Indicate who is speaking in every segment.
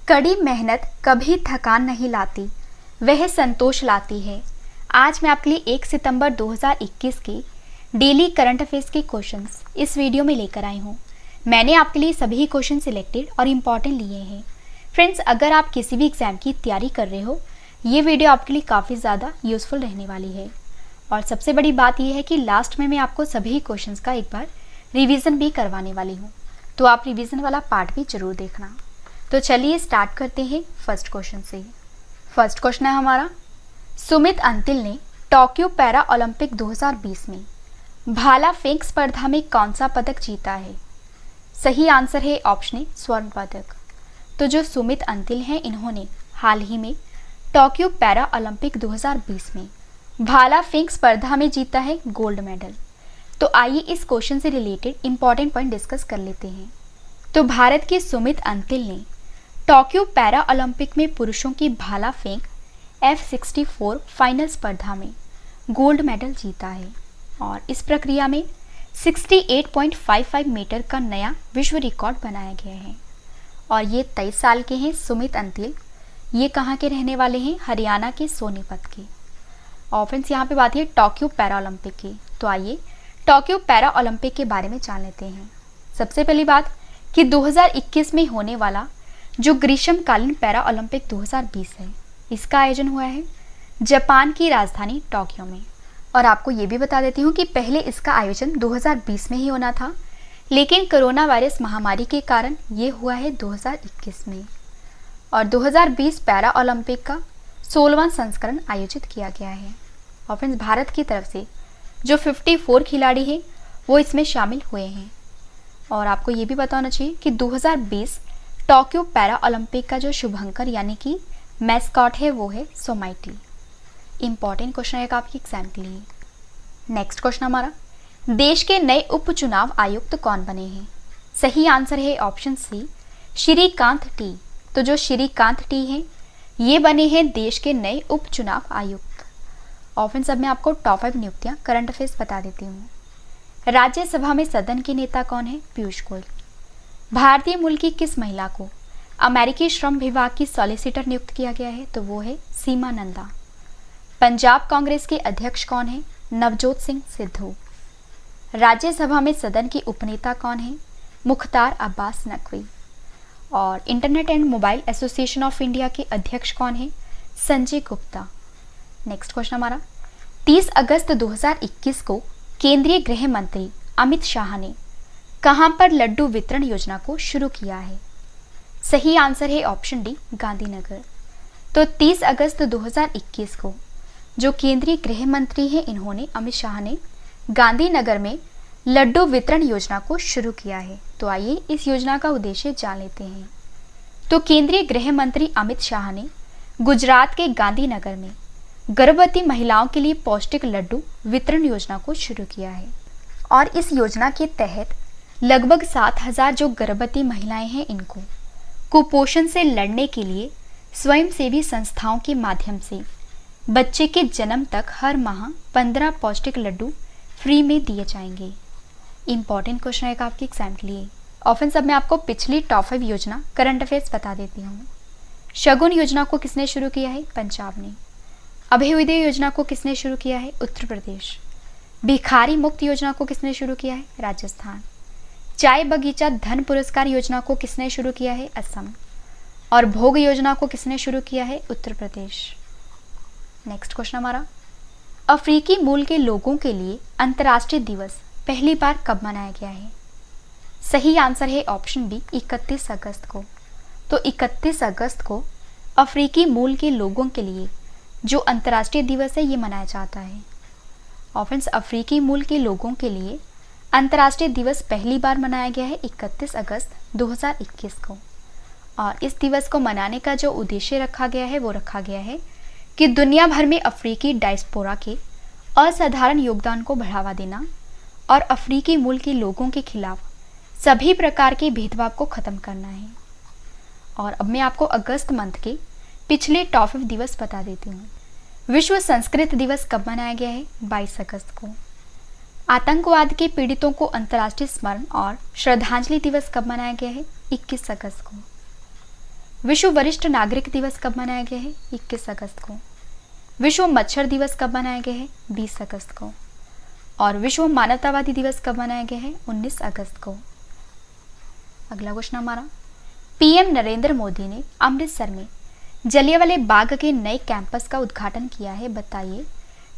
Speaker 1: कड़ी मेहनत कभी थकान नहीं लाती, वह संतोष लाती है। आज मैं आपके लिए 1 सितंबर 2021 के डेली करंट अफेयर्स के क्वेश्चंस इस वीडियो में लेकर आई हूँ। मैंने आपके लिए सभी क्वेश्चन सिलेक्टेड और इम्पॉर्टेंट लिए हैं। फ्रेंड्स, अगर आप किसी भी एग्जाम की तैयारी कर रहे हो, ये वीडियो आपके लिए काफ़ी ज़्यादा यूज़फुल रहने वाली है। और सबसे बड़ी बात यह है कि लास्ट में मैं आपको सभी क्वेश्चंस का एक बार रिवीजन भी करवाने वाली हूँ, तो आप रिवीजन वाला पार्ट भी जरूर देखना। तो चलिए स्टार्ट करते हैं फर्स्ट क्वेश्चन से। फर्स्ट क्वेश्चन है हमारा, सुमित अंतिल ने टोक्यो पैरा ओलंपिक 2020 में भाला फेंक स्पर्धा में कौन सा पदक जीता है? सही आंसर है ऑप्शन ए, स्वर्ण पदक। तो जो सुमित अंतिल हैं, इन्होंने हाल ही में टोक्यो पैरा ओलंपिक 2020 में भाला फेंक स्पर्धा में जीता है गोल्ड मेडल। तो आइए इस क्वेश्चन से रिलेटेड इंपॉर्टेंट पॉइंट डिस्कस कर लेते हैं। तो भारत के सुमित अंतिल ने टोक्यो पैरा ओलंपिक में पुरुषों की भाला फेंक F64 फाइनल स्पर्धा में गोल्ड मेडल जीता है और इस प्रक्रिया में 68.55 मीटर का नया विश्व रिकॉर्ड बनाया गया है। और ये 23 साल के हैं सुमित अंतिल। ये कहाँ के रहने वाले हैं? हरियाणा के सोनीपत के। और फ्रेंड्स, यहाँ पे बात है टोक्यो पैरा ओलंपिक की। तो आइए टोक्यो पैरा ओलंपिक के बारे में जान लेते हैं। सबसे पहली बात कि 2021 में होने वाला जो ग्रीष्मकालीन पैरा ओलंपिक 2020 है, इसका आयोजन हुआ है जापान की राजधानी टोक्यो में। और आपको ये भी बता देती हूँ कि पहले इसका आयोजन 2020 में ही होना था, लेकिन कोरोना वायरस महामारी के कारण ये हुआ है 2021 में। और 2020 पैरा ओलंपिक का 16वां संस्करण आयोजित किया गया है। और फ्रेंड्स, भारत की तरफ से जो 54 खिलाड़ी हैं वो इसमें शामिल हुए हैं। और आपको ये भी बताना चाहिए कि 2020 टोक्यो पैरा ओलंपिक का जो शुभंकर यानी कि मैस्कॉट है वो है सोमाइटी। इंपॉर्टेंट क्वेश्चन है आपके एग्जाम के लिए। नेक्स्ट क्वेश्चन हमारा, देश के नए उपचुनाव आयुक्त कौन बने हैं? सही आंसर है ऑप्शन सी, श्रीकांत टी। तो जो श्रीकांत टी हैं, ये बने हैं देश के नए उपचुनाव आयुक्त। और फ्रेंड्स, अब मैं आपको टॉप 5 नियुक्तियां करंट अफेयर्स बता देती हूँ। राज्यसभा में सदन के नेता कौन है? पीयूष गोयल। भारतीय मूल की किस महिला को अमेरिकी श्रम विभाग की सॉलिसिटर नियुक्त किया गया है? तो वो है सीमा नंदा। पंजाब कांग्रेस के अध्यक्ष कौन है? नवजोत सिंह सिद्धू। राज्यसभा में सदन की उपनेता कौन है? मुख्तार अब्बास नकवी। और internet and mobile association of India के अध्यक्ष कौन है? संजय गुप्ता। नेक्स्ट क्वेश्चन हमारा, 30 अगस्त 2021 को केंद्रीय गृह मंत्री अमित शाह ने कहां पर लड्डू वितरण योजना को शुरू किया है? सही आंसर है ऑप्शन डी, गांधीनगर। तो 30 अगस्त 2021 को जो केंद्रीय गृह मंत्री हैं, इन्होंने अमित शाह ने गांधीनगर में लड्डू वितरण योजना को शुरू किया है। तो आइए इस योजना का उद्देश्य जान लेते हैं। तो केंद्रीय गृह मंत्री अमित शाह ने गुजरात के गांधीनगर में गर्भवती महिलाओं के लिए पौष्टिक लड्डू वितरण योजना को शुरू किया है। और इस योजना के तहत लगभग 7,000 जो गर्भवती महिलाएं हैं, इनको कुपोषण से लड़ने के लिए स्वयंसेवी संस्थाओं के माध्यम से बच्चे के जन्म तक हर माह 15 पौष्टिक लड्डू फ्री में दिए जाएंगे। इंपॉर्टेंट क्वेश्चन है आपके एग्जाम के लिए। ऑप्शन सब मैं आपको पिछली टॉप 5 योजना करंट अफेयर्स बता देती हूँ। शगुन योजना को किसने शुरू किया है? पंजाब ने। अभ्युदय योजना को किसने शुरू किया है? उत्तर प्रदेश। भिखारी मुक्त योजना को किसने शुरू किया है? राजस्थान। चाय बगीचा धन पुरस्कार योजना को किसने शुरू किया है? असम। और भोग योजना को किसने शुरू किया है? उत्तर प्रदेश। नेक्स्ट क्वेश्चन हमारा, अफ्रीकी मूल के लोगों के लिए अंतर्राष्ट्रीय दिवस पहली बार कब मनाया गया है? सही आंसर है ऑप्शन बी, 31 अगस्त को। तो 31 अगस्त को अफ्रीकी मूल के लोगों के लिए जो अंतर्राष्ट्रीय दिवस है, ये मनाया जाता है। और फ्रेंड्स, अफ्रीकी मूल के लोगों के लिए अंतर्राष्ट्रीय दिवस पहली बार मनाया गया है 31 अगस्त 2021 को। और इस दिवस को मनाने का जो उद्देश्य रखा गया है, वो रखा गया है कि दुनिया भर में अफ्रीकी डायस्पोरा के असाधारण योगदान को बढ़ावा देना और अफ्रीकी मूल के लोगों के खिलाफ सभी प्रकार के भेदभाव को खत्म करना है। और अब मैं आपको अगस्त मंथ के पिछले टॉप 5 दिवस बता देती हूँ। विश्व संस्कृत दिवस कब मनाया गया है? 22 अगस्त को। आतंकवाद के पीड़ितों को अंतर्राष्ट्रीय स्मरण और श्रद्धांजलि दिवस कब मनाया गया है? 21 अगस्त को। विश्व वरिष्ठ नागरिक दिवस कब मनाया गया है? 21 अगस्त को। विश्व मच्छर दिवस कब मनाया गया है? 20 अगस्त को। और विश्व मानवतावादी दिवस कब मनाया गया है? 19 अगस्त को। अगला क्वेश्चन हमारा, पीएम नरेंद्र मोदी ने अमृतसर में जलियांवाला बाग के नए कैंपस का उद्घाटन किया है। बताइए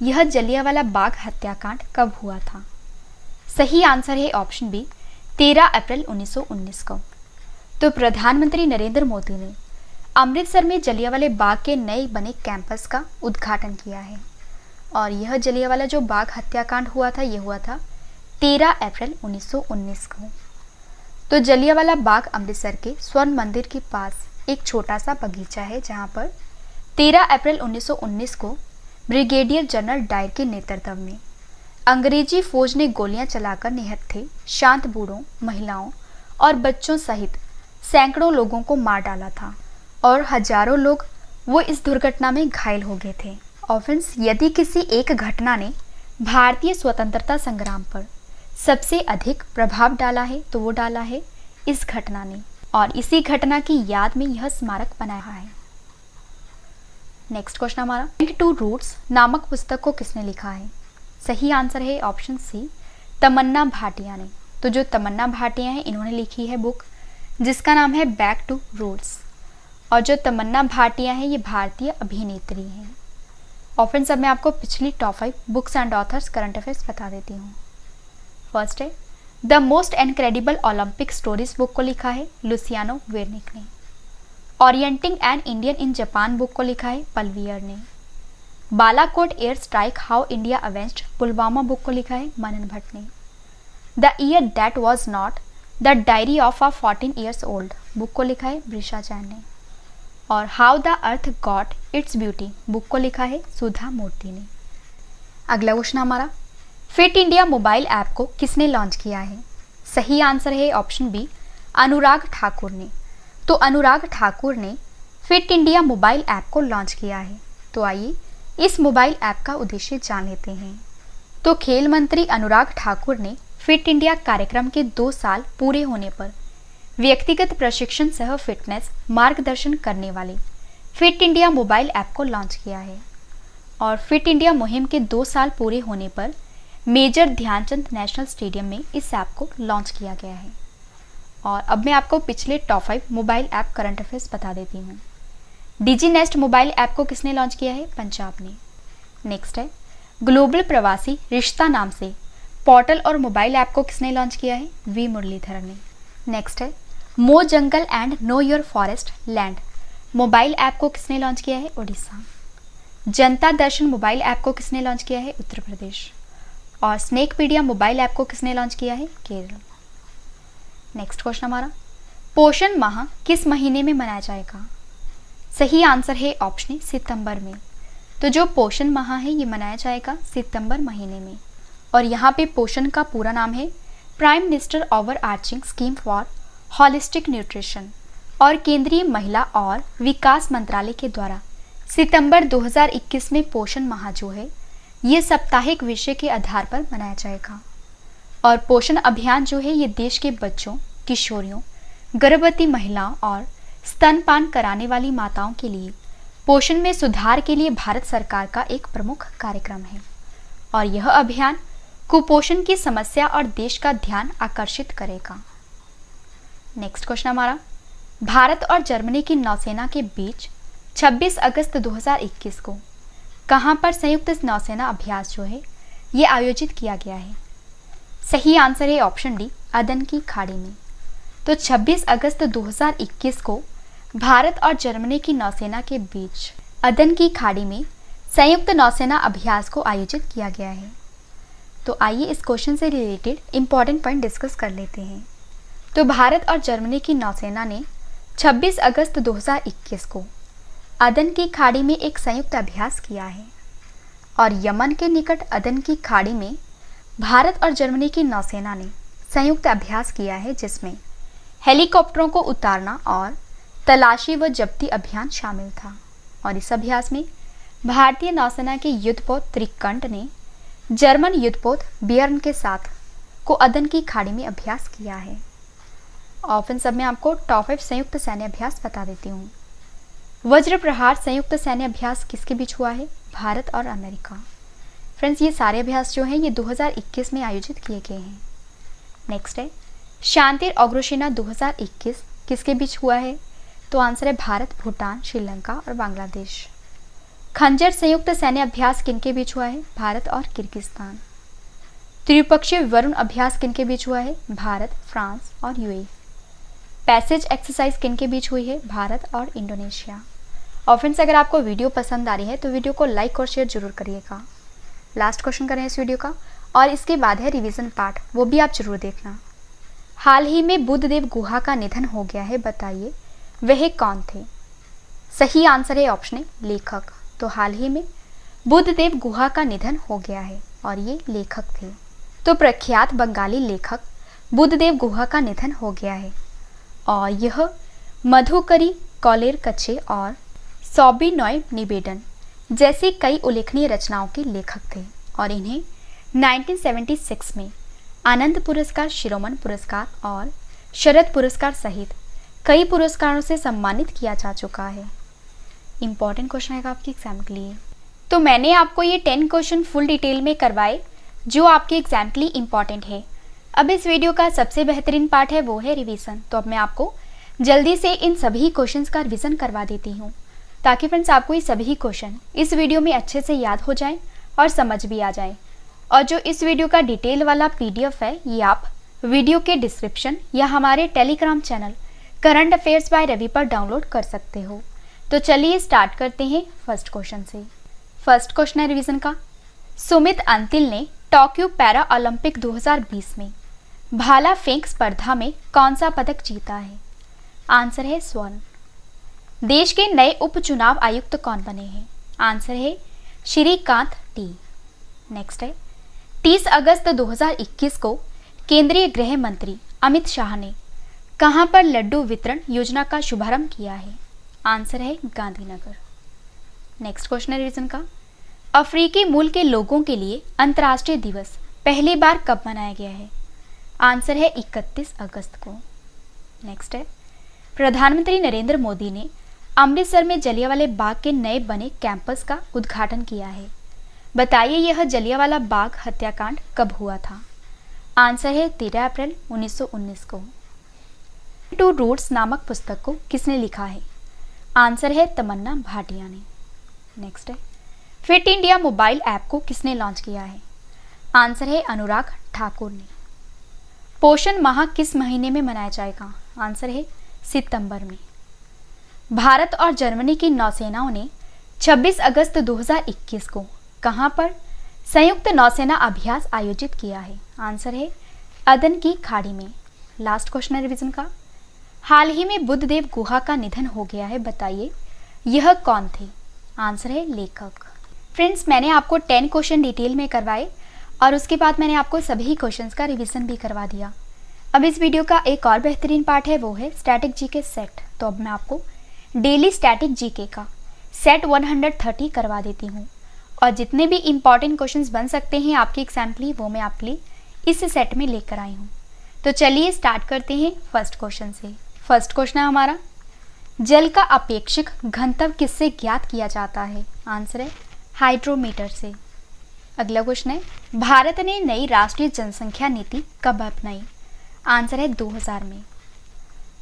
Speaker 1: यह जलियांवाला बाग हत्याकांड कब हुआ था? सही आंसर है ऑप्शन बी, 13 अप्रैल 1919 को। तो प्रधानमंत्री नरेंद्र मोदी ने अमृतसर में जलियांवाला बाग के नए बने कैंपस का उद्घाटन किया है और यह जलियांवाला जो बाग हत्याकांड हुआ था यह हुआ था 13 अप्रैल 1919 को। तो जलियांवाला बाग अमृतसर के स्वर्ण मंदिर के पास एक छोटा सा बगीचा है जहां पर 13 अप्रैल 1919 को ब्रिगेडियर जनरल डायर के नेतृत्व में अंग्रेजी फौज ने गोलियां चलाकर निहत्थे शांत बूढ़ों, महिलाओं और बच्चों सहित सैकड़ों लोगों को मार डाला था और हजारों लोग वो इस दुर्घटना में घायल हो गए थे। और फ्रेंड्स, यदि किसी एक घटना ने भारतीय स्वतंत्रता संग्राम पर सबसे अधिक प्रभाव डाला है तो वो डाला है इस घटना ने और इसी घटना की याद में यह स्मारक बनाया है। नेक्स्ट क्वेश्चन हमारा, बैंक टू रूट्स नामक पुस्तक को किसने लिखा है? सही आंसर है ऑप्शन सी, तमन्ना भाटिया ने। तो जो तमन्ना भाटिया है इन्होंने लिखी है बुक जिसका नाम है बैक टू रूट्स। और जो तमन्ना भाटिया है ये भारतीय अभिनेत्री हैं। और फ्रेंड्स, अब मैं आपको पिछली top 5 books and authors current affairs बता देती हूँ। फर्स्ट है the most incredible Olympic stories book को लिखा है लुसियानो वेर्निक ने। Orienting an Indian in Japan book को लिखा है पलवियर ने। Balakot air strike how India avenged Pulwama book को लिखा है मनन भट्ट ने। The year that was not the diary of a 14 years old book को लिखा है ब्रिशा जैन ने। और how the earth got its beauty book को लिखा है सुधा मूर्ति ने। अगला क्वेश्चन हमारा, फिट इंडिया मोबाइल ऐप को किसने लॉन्च किया है? सही आंसर है ऑप्शन बी, अनुराग ठाकुर ने। तो अनुराग ठाकुर ने फिट इंडिया मोबाइल ऐप को लॉन्च किया है। तो आइए इस मोबाइल ऐप का उद्देश्य जान लेते हैं। तो खेल मंत्री अनुराग ठाकुर ने फिट इंडिया कार्यक्रम के 2 साल पूरे होने पर व्यक्तिगत प्रशिक्षण सह फिटनेस मार्गदर्शन करने वाले फिट इंडिया मोबाइल ऐप को लॉन्च किया है। और फिट इंडिया मुहिम के 2 साल पूरे होने पर मेजर ध्यानचंद नेशनल स्टेडियम में इस ऐप को लॉन्च किया गया है। और अब मैं आपको पिछले top 5 mobile app current affairs बता देती हूँ। डिजी नेस्ट मोबाइल ऐप को किसने लॉन्च किया है? पंजाब ने। नेक्स्ट है ग्लोबल प्रवासी रिश्ता नाम से पोर्टल और मोबाइल ऐप को किसने लॉन्च किया है? वी मुरलीधर ने। नेक्स्ट है मो jungle and know your forest land mobile app को किसने लॉन्च किया है? उड़ीसा। जनता दर्शन मोबाइल ऐप को किसने लॉन्च किया है? उत्तर प्रदेश। और स्नेकपीडिया मोबाइल ऐप को किसने लॉन्च किया है? केरल। नेक्स्ट क्वेश्चन हमारा, पोषण माह किस महीने में मनाया जाएगा? सही आंसर है ऑप्शन सितंबर में। तो जो पोषण माह है ये मनाया जाएगा सितंबर महीने में। और यहाँ पे पोषण का पूरा नाम है prime minister over arching scheme for holistic nutrition और केंद्रीय महिला और विकास मंत्रालय के द्वारा सितंबर 2021 में पोषण माह जो है ये साप्ताहिक विषय के आधार पर मनाया जाएगा। और पोषण अभियान जो है ये देश के बच्चों, किशोरियों, गर्भवती महिलाओं और स्तनपान कराने वाली माताओं के लिए पोषण में सुधार के लिए भारत सरकार का एक प्रमुख कार्यक्रम है। और यह अभियान कुपोषण की समस्या और देश का ध्यान आकर्षित करेगा। नेक्स्ट क्वेश्चन हमारा, भारत और जर्मनी की नौसेना के बीच 26 अगस्त 2021 को कहां पर संयुक्त नौसेना अभ्यास जो है ये आयोजित किया गया है? सही आंसर है ऑप्शन डी, अदन की खाड़ी में। तो 26 अगस्त 2021 को भारत और जर्मनी की नौसेना के बीच अदन की खाड़ी में संयुक्त नौसेना अभ्यास को आयोजित किया गया है। तो आइए इस क्वेश्चन से रिलेटेड इंपॉर्टेंट पॉइंट डिस्कस कर लेते हैं। तो भारत और जर्मनी की नौसेना ने 26 अगस्त 2021 को अदन की खाड़ी में एक संयुक्त अभ्यास किया है। और यमन के निकट अदन की खाड़ी में भारत और जर्मनी की नौसेना ने संयुक्त अभ्यास किया है जिसमें हेलीकॉप्टरों को उतारना और तलाशी व जब्ती अभियान शामिल था। और इस अभ्यास में भारतीय नौसेना के युद्धपोत त्रिकंठ ने जर्मन युद्धपोत बियर्न के साथ को अदन की खाड़ी में अभ्यास किया है। और फिर सब में आपको टॉप 5 संयुक्त सैन्य अभ्यास बता देती हूँ। वज्र प्रहार संयुक्त सैन्य अभ्यास किसके बीच हुआ है? भारत और अमेरिका। फ्रेंड्स, ये सारे अभ्यास जो हैं ये 2021 में आयोजित किए गए हैं। नेक्स्ट है शांति अग्रसेना 2021 किसके बीच हुआ है? तो आंसर है भारत, भूटान, श्रीलंका और बांग्लादेश। खंजर संयुक्त सैन्य अभ्यास किनके बीच हुआ है? भारत और किर्गिस्तान। त्रिपक्षीय वरुण अभ्यास किनके बीच हुआ है? भारत, फ्रांस और यूएई। पैसेज एक्सरसाइज किनके बीच हुई है? भारत और इंडोनेशिया। और फ्रेंड्स, अगर आपको वीडियो पसंद आ रही है तो वीडियो को लाइक और शेयर जरूर करिएगा। लास्ट क्वेश्चन करें इस वीडियो का, और इसके बाद है रिवीजन पार्ट, वो भी आप जरूर देखना। हाल ही में बुद्धदेव गुहा का निधन हो गया है, बताइए वह कौन थे? सही आंसर है ऑप्शन ए, लेखक। तो हाल ही में बुद्धदेव गुहा का निधन हो गया है और ये लेखक थे। तो प्रख्यात बंगाली लेखक बुद्धदेव गुहा का निधन हो गया है और यह मधुकरी, कॉलेर कच्चे और सौबिनॉय निवेदन जैसी कई उल्लेखनीय रचनाओं के लेखक थे और इन्हें 1976 में आनंद पुरस्कार, शिरोमणि पुरस्कार और शरद पुरस्कार सहित कई पुरस्कारों से सम्मानित किया जा चुका है। इंपॉर्टेंट क्वेश्चन है आपके एग्जाम के लिए। तो मैंने आपको ये 10 क्वेश्चन फुल डिटेल में करवाए जो आपके एग्जाम के लिए इंपॉर्टेंट है। अब इस वीडियो का सबसे बेहतरीन पार्ट है वो है रिवीजन। तो अब मैं आपको जल्दी से इन सभी क्वेश्चंस का रिवीजन करवा देती हूँ ताकि फ्रेंड्स आपको ये सभी क्वेश्चन इस वीडियो में अच्छे से याद हो जाएं और समझ भी आ जाए। और जो इस वीडियो का डिटेल वाला PDF है ये आप वीडियो के डिस्क्रिप्शन या हमारे Telegram channel current affairs by Ravi पर डाउनलोड कर सकते हो। तो चलिए स्टार्ट करते हैं फर्स्ट क्वेश्चन से। फर्स्ट क्वेश्चन है रिवीजन का। सुमित अंतिल ने टोक्यो पैरा ओलंपिक 2020 में भाला फेंक स्पर्धा में कौन सा पदक जीता है? आंसर है स्वर्ण। देश के नए उपचुनाव आयुक्त कौन बने हैं? आंसर है श्रीकांत टी। नेक्स्ट है 30 अगस्त 2021 को केंद्रीय गृह मंत्री अमित शाह ने कहां पर लड्डू वितरण योजना का शुभारंभ किया है? आंसर है गांधीनगर। नेक्स्ट क्वेश्चन है रिवीजन का। अफ्रीकी मूल के लोगों के लिए अंतर्राष्ट्रीय दिवस पहली बार कब मनाया गया है? आंसर है 31 अगस्त को। नेक्स्ट है प्रधानमंत्री नरेंद्र मोदी ने अमृतसर में जलियांवाला बाग के नए बने कैंपस का उद्घाटन किया है। बताइए यह जलियांवाला बाग हत्याकांड कब हुआ था? आंसर है 13 अप्रैल 1919 को। टू रूट्स नामक पुस्तक को किसने लिखा है? आंसर है तमन्ना भाटिया ने। नेक्स्ट है फिट इंडिया मोबाइल ऐप को किसने लॉन्च किया है? आंसर है अनुराग ठाकुर ने। पोषण माह किस महीने में मनाया जाएगा? आंसर है सितंबर में। भारत और जर्मनी की नौसेनाओं ने 26 अगस्त 2021 को कहां पर संयुक्त नौसेना अभ्यास आयोजित किया है? आंसर है अदन की खाड़ी में। लास्ट क्वेश्चन है रिवीजन का। हाल ही में बुद्धदेव गुहा का निधन हो गया है, बताइए यह कौन थे? आंसर है लेखक। फ्रेंड्स, मैंने आपको 10 क्वेश्चन डिटेल में करवाए और उसके बाद मैंने आपको सभी क्वेश्चंस का रिवीजन भी करवा दिया। अब इस वीडियो का एक और बेहतरीन पार्ट है वो है स्टैटिक जीके सेट। तो अब मैं आपको डेली स्टैटिक जीके का सेट 130 करवा देती हूँ और जितने भी इंपॉर्टेंट क्वेश्चंस बन सकते हैं आपके एग्जाम के लिए वो मैं आपके लिए इस सेट में लेकर आई हूँ। तो चलिए स्टार्ट करते हैं फर्स्ट क्वेश्चन से। फर्स्ट क्वेश्चन है हमारा, जल का अपेक्षिक घनत्व किससे ज्ञात किया जाता है? आंसर है हाइड्रोमीटर से। अगला क्वेश्चन है, भारत ने नई राष्ट्रीय जनसंख्या नीति कब अपनाई? आंसर है 2000 में।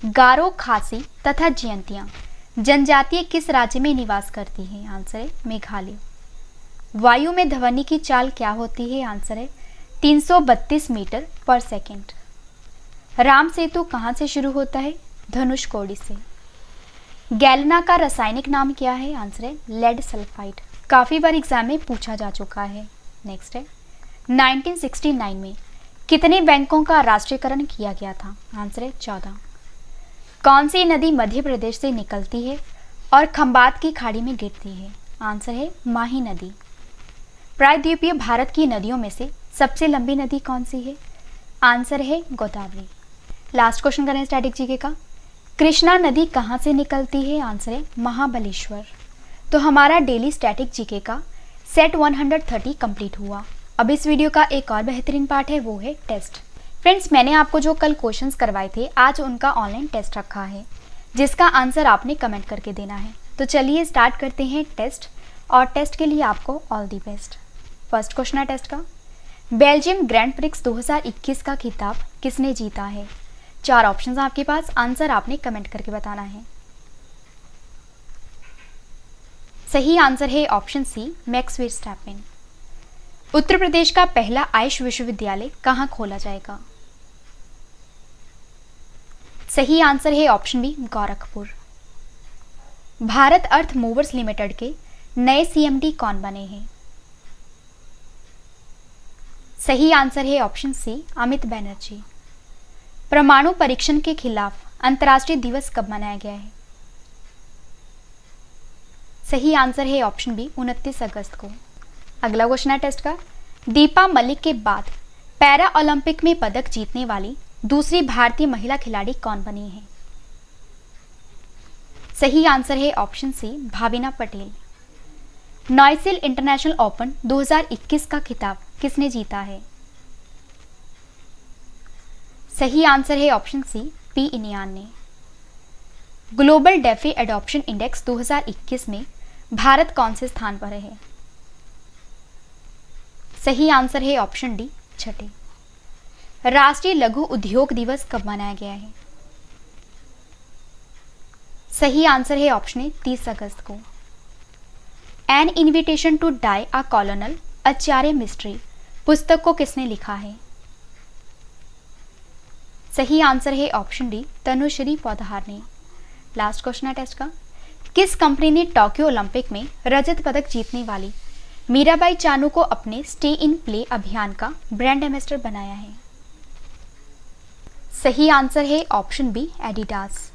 Speaker 1: गारो, खासी तथा जयंतियाँ जनजातीय किस राज्य में निवास करती हैं? आंसर है मेघालय। वायु में ध्वनि की चाल क्या होती है? आंसर है 332 मीटर पर सेकेंड। राम सेतु कहाँ से शुरू होता है? धनुषकोडी से। गैलेना का रासायनिक नाम क्या है? आंसर है लेड सल्फाइड। काफी बार एग्जाम में पूछा जा चुका है। नेक्स्ट है 1969 में कितने बैंकों का राष्ट्रीयकरण किया गया था? आंसर है 14। कौन सी नदी मध्य प्रदेश से निकलती है और खंबात की खाड़ी में गिरती है? आंसर है माही नदी। प्रायद्वीपीय भारत की नदियों में से सबसे लंबी नदी कौन सी है? आंसर है गोदावरी। लास्ट क्वेश्चन करें स्टैटिक जीके का। कृष्णा नदी कहाँ से निकलती है? आंसर है महाबलेश्वर। तो हमारा डेली स्टैटिक जीके का सेट 130 कंप्लीट हुआ। अब इस वीडियो का एक और बेहतरीन पार्ट है वो है टेस्ट। फ्रेंड्स, मैंने आपको जो कल क्वेश्चंस करवाए थे आज उनका ऑनलाइन टेस्ट रखा है जिसका आंसर आपने कमेंट करके देना है। तो चलिए स्टार्ट करते हैं टेस्ट, और टेस्ट के लिए आपको all the best. First question है टेस्ट का, बेल्जियम ग्रैंड प्रिक्स 2021 का खिताब किसने जीता है? 4 ऑप्शंस आपके पास, आंसर आपने कमेंट करके बताना है। सही आंसर है ऑप्शन सी, मैक्स वर्स्टैपेन। उत्तर प्रदेश का पहला आयुष विश्वविद्यालय कहां खोला जाएगा? सही आंसर है ऑप्शन बी, गोरखपुर। भारत अर्थ मूवर्स लिमिटेड के नए सीएमडी कौन बने हैं? सही आंसर है ऑप्शन सी, अमित बनर्जी। परमाणु परीक्षण के खिलाफ अंतर्राष्ट्रीय दिवस कब मनाया गया है? सही आंसर है ऑप्शन बी, 29 अगस्त को। अगला क्वेश्चन है टेस्ट का, दीपा मलिक के बाद पैरा ओलंपिक में पदक जीतने वाली दूसरी भारतीय महिला खिलाड़ी कौन बनी है? सही आंसर है ऑप्शन सी, भाविना पटेल। नॉइसिल इंटरनेशनल ओपन 2021 का खिताब किसने जीता है? सही आंसर है ऑप्शन सी, पी इनियान ने। ग्लोबल डेफी एडॉप्शन इंडेक्स 2021 में भारत कौन से स्थान पर है? सही आंसर है ऑप्शन डी, छठे। राष्ट्रीय लघु उद्योग दिवस कब मनाया गया है? सही आंसर है ऑप्शन ए, 30 अगस्त को। An invitation to die a colonel, Acharya mystery पुस्तक को किसने लिखा है? सही आंसर है ऑप्शन डी, तनुश्री पौधार ने। लास्ट क्वेश्चन है टेस्ट का, किस कंपनी ने टोक्यो ओलंपिक में रजत पदक जीतने वाली मीराबाई चानू को अपने स्टे इन प्ले अभियान का ब्रांड एम्बेसडर बनाया है? सही आंसर है ऑप्शन बी, एडिडास।